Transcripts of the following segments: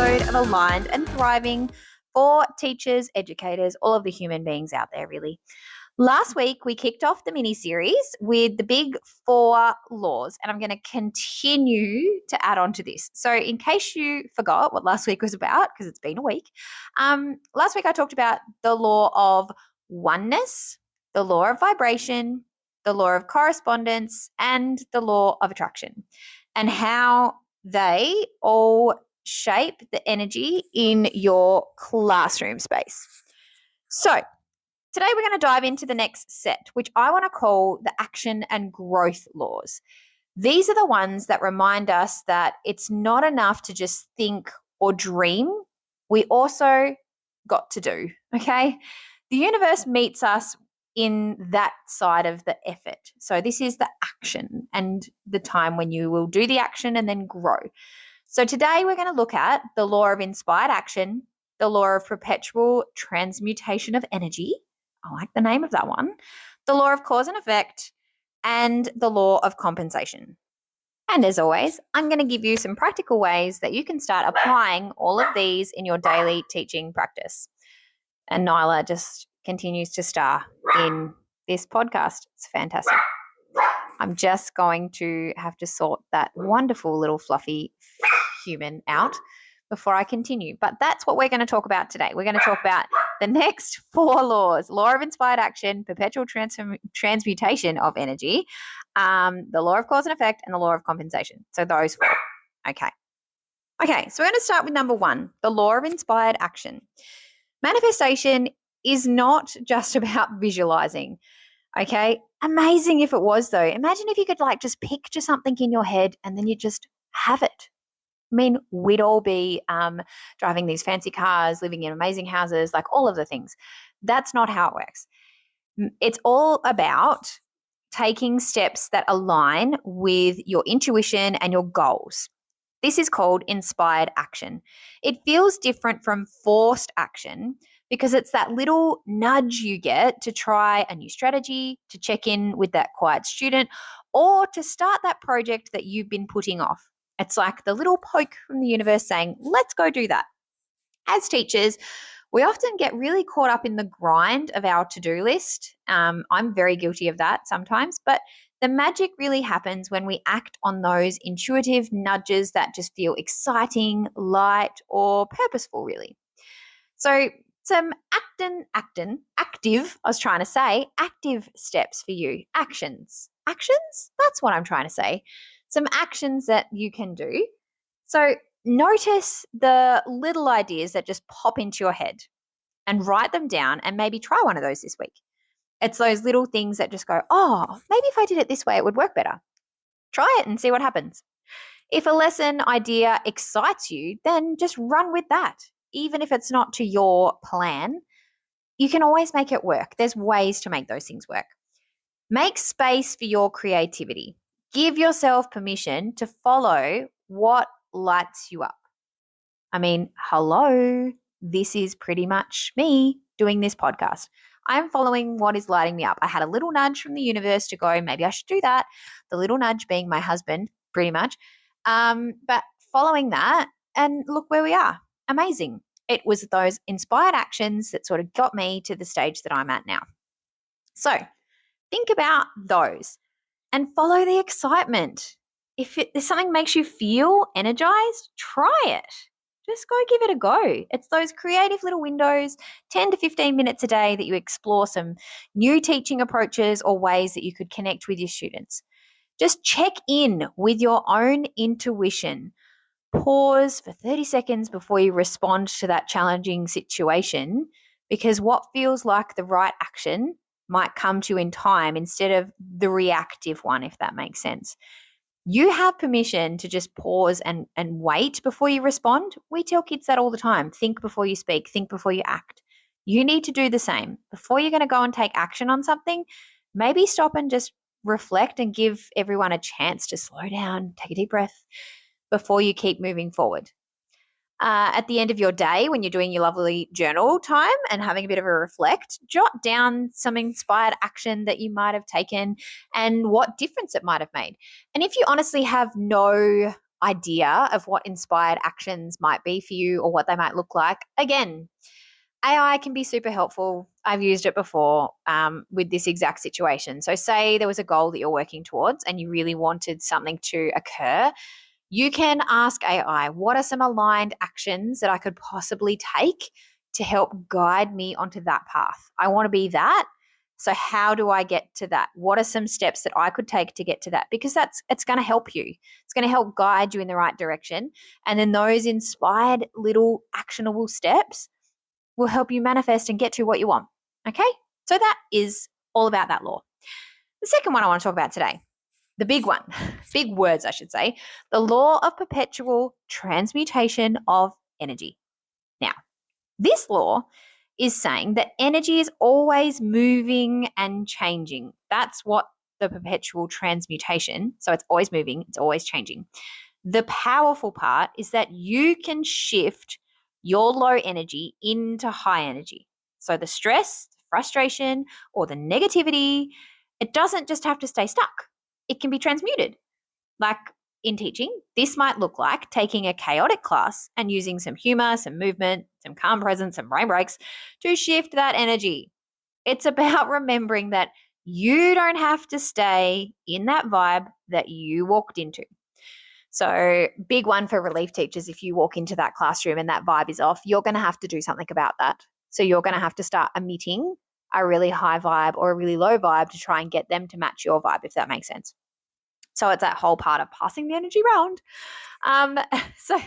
episode of Aligned and Thriving for teachers, educators, all of the human beings out there, really. Last week, we kicked off the mini-series with the big 4 laws, and I'm going to continue to add on to this. So in case you forgot what last week was about, because it's been a week, last week I talked about the law of oneness, the law of vibration, the law of correspondence, and the law of attraction, and how they all shape the energy in your classroom space. So today we're going to dive into the next set, which I want to call the action and growth laws. These are the ones that remind us that it's not enough to just think or dream. We also got to do, okay? The universe meets us in that side of the effort. So this is the action and the time when you will do the action and then grow. So today we're going to look at the law of inspired action, the law of perpetual transmutation of energy. I like the name of that one. The law of cause and effect, and the law of compensation. And as always, I'm going to give you some practical ways that you can start applying all of these in your daily teaching practice. And Nyla just continues to star in this podcast. It's fantastic. I'm just going to have to sort that wonderful little fluffy human out before I continue. But that's what we're going to talk about today. We're going to talk about the next 4 laws: law of inspired action, perpetual transmutation of energy, the law of cause and effect, and the law of compensation. So those 4. Okay, so we're going to start with number 1, the law of inspired action. Manifestation is not just about visualizing. Okay, amazing if it was though. Imagine if you could just picture something in your head and then you just have it. I mean, we'd all be driving these fancy cars, living in amazing houses, all of the things. That's not how it works. It's all about taking steps that align with your intuition and your goals. This is called inspired action. It feels different from forced action because it's that little nudge you get to try a new strategy, to check in with that quiet student, or to start that project that you've been putting off. It's like the little poke from the universe saying, let's go do that. As teachers, we often get really caught up in the grind of our to-do list. I'm very guilty of that sometimes, but the magic really happens when we act on those intuitive nudges that just feel exciting, light, or purposeful, really. So some active steps for you. Actions. That's what I'm trying to say. Some actions that you can do. So notice the little ideas that just pop into your head and write them down and maybe try one of those this week. It's those little things that just go, oh, maybe if I did it this way, it would work better. Try it and see what happens. If a lesson idea excites you, then just run with that. Even if it's not to your plan, you can always make it work. There's ways to make those things work. Make space for your creativity. Give yourself permission to follow what lights you up. I mean, hello, this is pretty much me doing this podcast. I'm following what is lighting me up. I had a little nudge from the universe to go, maybe I should do that. The little nudge being my husband, pretty much. But following that, and look where we are. Amazing. It was those inspired actions that sort of got me to the stage that I'm at now. So think about those and follow the excitement. If something makes you feel energized, try it. Just go give it a go. It's those creative little windows, 10 to 15 minutes a day, that you explore some new teaching approaches or ways that you could connect with your students. Just check in with your own intuition. Pause for 30 seconds before you respond to that challenging situation, because what feels like the right action might come to you in time instead of the reactive one, if that makes sense. You have permission to just pause and wait before you respond. We tell kids that all the time. Think before you speak. Think before you act. You need to do the same. Before you're going to go and take action on something, maybe stop and just reflect and give everyone a chance to slow down, take a deep breath before you keep moving forward. At the end of your day, when you're doing your lovely journal time and having a bit of a reflect, jot down some inspired action that you might have taken and what difference it might have made. And if you honestly have no idea of what inspired actions might be for you or what they might look like, again, AI can be super helpful. I've used it before with this exact situation. So, say there was a goal that you're working towards and you really wanted something to occur. You can ask AI, what are some aligned actions that I could possibly take to help guide me onto that path? I want to be that. So, how do I get to that? What are some steps that I could take to get to that? Because it's going to help you. It's going to help guide you in the right direction. And then those inspired little actionable steps will help you manifest and get to what you want. Okay? So that is all about that law. The second one I want to talk about today, the big one, big words, I should say, the law of perpetual transmutation of energy. Now, this law is saying that energy is always moving and changing. That's what the perpetual transmutation, so it's always moving, it's always changing. The powerful part is that you can shift your low energy into high energy. So the stress, the frustration, or the negativity, it doesn't just have to stay stuck. It can be transmuted. Like in teaching, this might look like taking a chaotic class and using some humor, some movement, some calm presence, some brain breaks to shift that energy. It's about remembering that you don't have to stay in that vibe that you walked into. So, big one for relief teachers, if you walk into that classroom and that vibe is off, you're going to have to do something about that. So, you're going to have to start emitting a really high vibe or a really low vibe to try and get them to match your vibe, if that makes sense. So, it's that whole part of passing the energy around. So,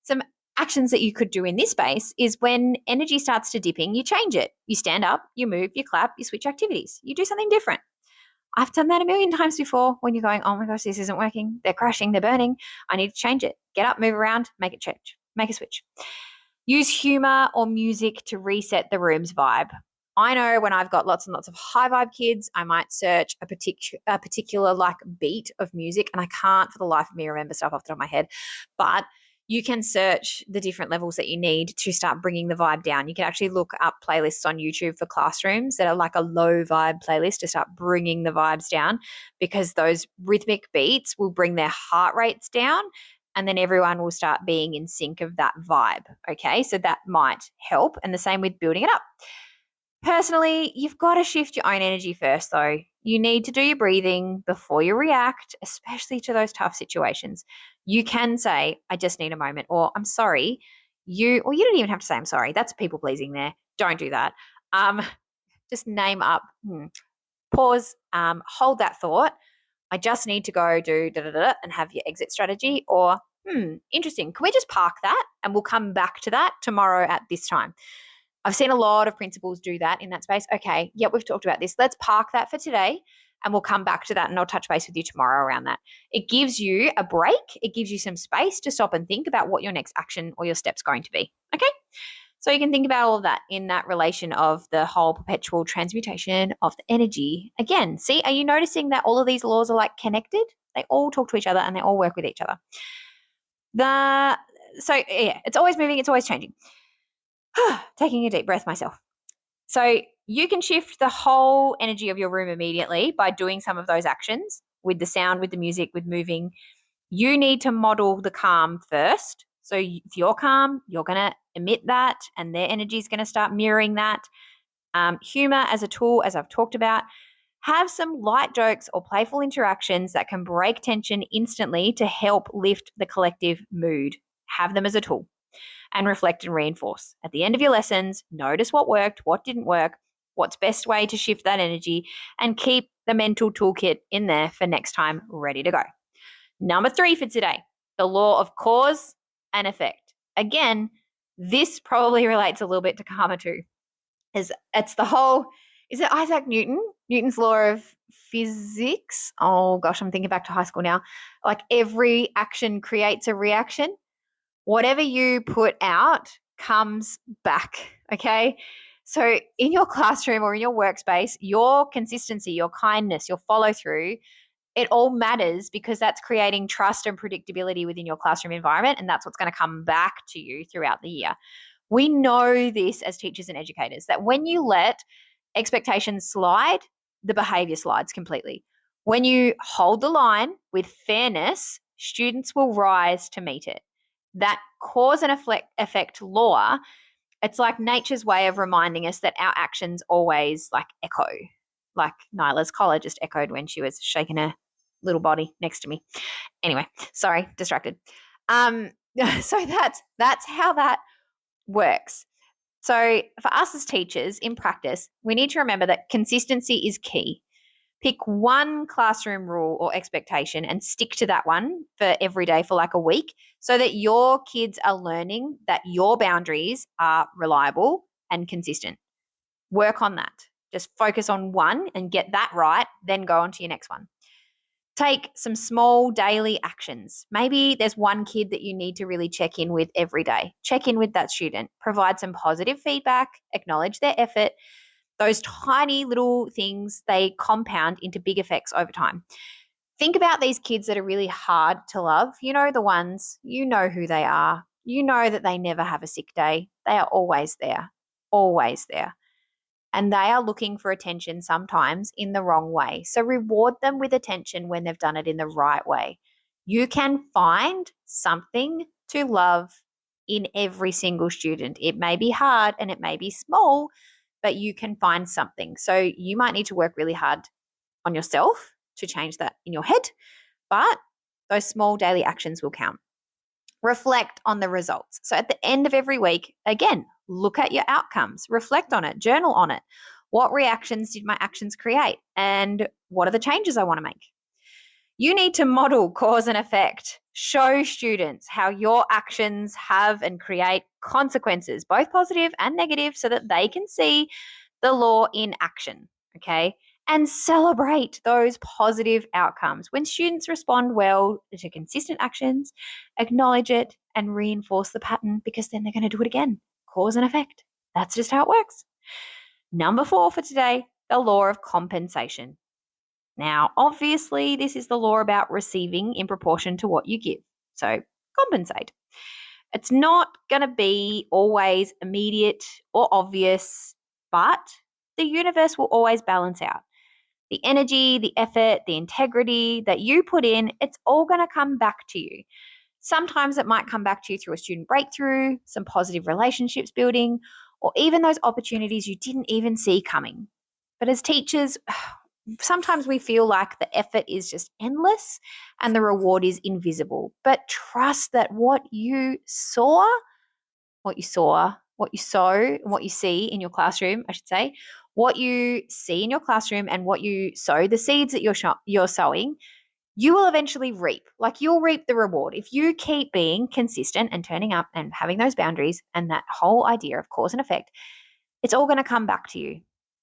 some actions that you could do in this space is when energy starts to dipping, you change it. You stand up, you move, you clap, you switch activities, you do something different. I've done that a million times before when you're going, oh my gosh, this isn't working. They're crashing, they're burning. I need to change it. Get up, move around, make it change, make a switch. Use humor or music to reset the room's vibe. I know when I've got lots and lots of high vibe kids, I might search a particular like beat of music, and I can't for the life of me remember stuff off the top of my head, but you can search the different levels that you need to start bringing the vibe down. You can actually look up playlists on YouTube for classrooms that are like a low vibe playlist to start bringing the vibes down, because those rhythmic beats will bring their heart rates down, and then everyone will start being in sync of that vibe. Okay, so that might help. And the same with building it up. Personally, you've got to shift your own energy first, though. You need to do your breathing before you react, especially to those tough situations. You can say, I just need a moment, or I'm sorry. You don't even have to say, I'm sorry. That's people pleasing there. Don't do that. Just name up, pause, hold that thought. I just need to go do da da da and have your exit strategy. Or, interesting. Can we just park that and we'll come back to that tomorrow at this time? I've seen a lot of principals do that in that space. Okay, yep, we've talked about this. Let's park that for today and we'll come back to that, and I'll touch base with you tomorrow around that. It gives you a break. It gives you some space to stop and think about what your next action or your step's going to be. Okay? So you can think about all of that in that relation of the whole perpetual transmutation of the energy. Again, see, are you noticing that all of these laws are like connected? They all talk to each other and they all work with each other. It's always moving, it's always changing. Taking a deep breath myself. So you can shift the whole energy of your room immediately by doing some of those actions with the sound, with the music, with moving. You need to model the calm first. So if you're calm, you're going to emit that, and their energy is going to start mirroring that. Humor as a tool, as I've talked about. Have some light jokes or playful interactions that can break tension instantly to help lift the collective mood. Have them as a tool. And reflect and reinforce. At the end of your lessons, notice what worked, what didn't work, what's best way to shift that energy, and keep the mental toolkit in there for next time ready to go. Number 3 for today, the law of cause and effect. Again, this probably relates a little bit to karma too. Is it Isaac Newton? Newton's law of physics? Oh gosh, I'm thinking back to high school now. Like every action creates a reaction. Whatever you put out comes back, okay? So in your classroom or in your workspace, your consistency, your kindness, your follow through, it all matters, because that's creating trust and predictability within your classroom environment, and that's what's going to come back to you throughout the year. We know this as teachers and educators, that when you let expectations slide, the behavior slides completely. When you hold the line with fairness, students will rise to meet it. That cause and effect law, it's like nature's way of reminding us that our actions always like echo. Like Nyla's collar just echoed when she was shaking her little body next to me. Anyway, sorry, distracted. So that's how that works. So for us as teachers in practice, we need to remember that consistency is key. Pick one classroom rule or expectation and stick to that one for every day for like a week so that your kids are learning that your boundaries are reliable and consistent. Work on that. Just focus on one and get that right, then go on to your next one. Take some small daily actions. Maybe there's one kid that you need to really check in with every day. Check in with that student, provide some positive feedback, acknowledge their effort. Those tiny little things, they compound into big effects over time. Think about these kids that are really hard to love. You know the ones, you know who they are. You know that they never have a sick day. They are always there, always there. And they are looking for attention sometimes in the wrong way. So reward them with attention when they've done it in the right way. You can find something to love in every single student. It may be hard and it may be small, but you can find something. So you might need to work really hard on yourself to change that in your head, but those small daily actions will count. Reflect on the results. So at the end of every week, again, look at your outcomes, reflect on it, journal on it. What reactions did my actions create? And what are the changes I want to make? You need to model cause and effect. Show students how your actions have and create consequences, both positive and negative, so that they can see the law in action, okay? And celebrate those positive outcomes. When students respond well to consistent actions, acknowledge it and reinforce the pattern because then they're going to do it again. Cause and effect. That's just how it works. Number 4 for today, the law of compensation. Now, obviously, this is the law about receiving in proportion to what you give. So compensate. It's not going to be always immediate or obvious, but the universe will always balance out. The energy, the effort, the integrity that you put in, it's all going to come back to you. Sometimes it might come back to you through a student breakthrough, some positive relationships building, or even those opportunities you didn't even see coming. But as teachers, sometimes we feel like the effort is just endless and the reward is invisible. But trust that what you sow, what you sow, what you see in your classroom, I should say, what you see in your classroom and what you sow, the seeds that you're sowing, you will eventually reap. Like you'll reap the reward. If you keep being consistent and turning up and having those boundaries and that whole idea of cause and effect, it's all going to come back to you.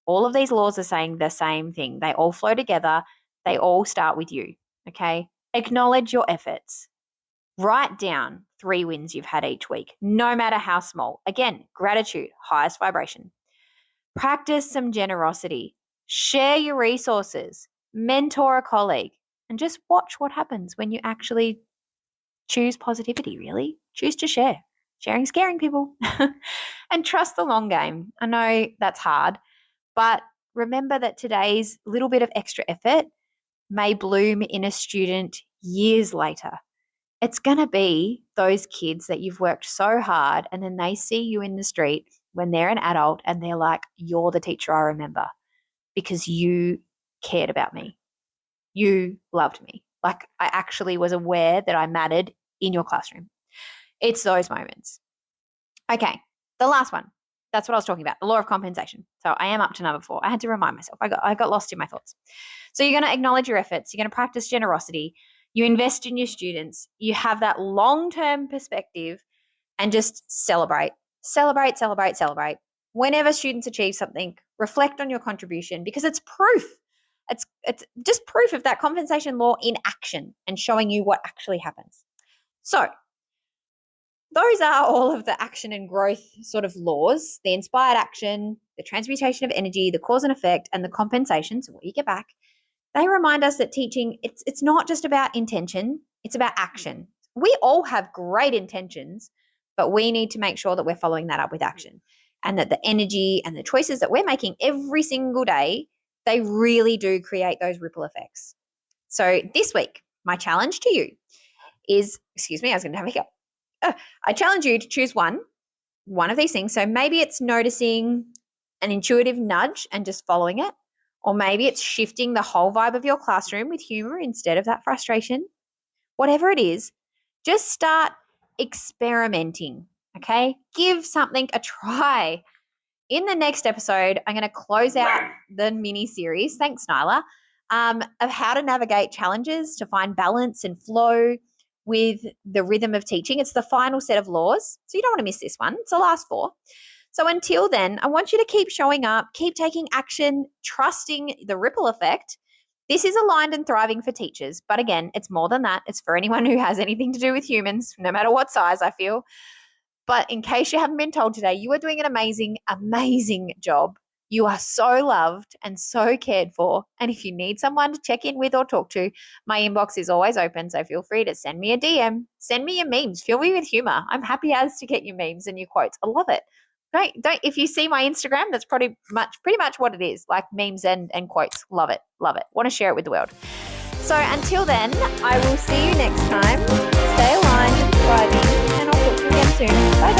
All of these laws are saying the same thing. They all flow together. They all start with you, okay? Acknowledge your efforts. Write down 3 wins you've had each week, no matter how small. Again, gratitude, highest vibration. Practice some generosity. Share your resources. Mentor a colleague. And just watch what happens when you actually choose positivity, really. Choose to share. Sharing's caring, people. And trust the long game. I know that's hard, but remember that today's little bit of extra effort may bloom in a student years later. It's going to be those kids that you've worked so hard and then they see you in the street when they're an adult and they're like, you're the teacher I remember because you cared about me. You loved me. Like I actually was aware that I mattered in your classroom. It's those moments. Okay, the last one. That's what I was talking about, the law of compensation. So I am up to number 4. I had to remind myself. I got lost in my thoughts. So you're going to acknowledge your efforts. You're going to practice generosity. You invest in your students. You have that long-term perspective and just celebrate. Celebrate, celebrate, celebrate. Whenever students achieve something, reflect on your contribution because it's proof. It's just proof of that compensation law in action and showing you what actually happens. So those are all of the action and growth sort of laws, the inspired action, the transmutation of energy, the cause and effect, and the compensation, so what you get back. They remind us that teaching, it's not just about intention, it's about action. We all have great intentions, but we need to make sure that we're following that up with action and that the energy and the choices that we're making every single day, they really do create those ripple effects. So this week, my challenge to you is, excuse me, I was going to have a hiccup. I challenge you to choose one of these things. So maybe it's noticing an intuitive nudge and just following it. Or maybe it's shifting the whole vibe of your classroom with humor instead of that frustration. Whatever it is, just start experimenting, okay? Give something a try. In the next episode, I'm going to close out the mini series, thanks, Nyla, of how to navigate challenges to find balance and flow with the rhythm of teaching. It's the final set of laws, so you don't want to miss this one. It's the last 4. So until then, I want you to keep showing up, keep taking action, trusting the ripple effect. This is aligned and thriving for teachers. But again, it's more than that. It's for anyone who has anything to do with humans, no matter what size, I feel. But in case you haven't been told today, you are doing an amazing, amazing job. You are so loved and so cared for. And if you need someone to check in with or talk to, my inbox is always open. So feel free to send me a DM, send me your memes, fill me with humor. I'm happy as to get your memes and your quotes. I love it. Don't if you see my Instagram, that's pretty much what it is, like memes and quotes. Love it. Love it. Want to share it with the world. So until then, I will see you next time. Stay aligned and thriving, and I'll talk to you again soon. Bye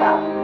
guys.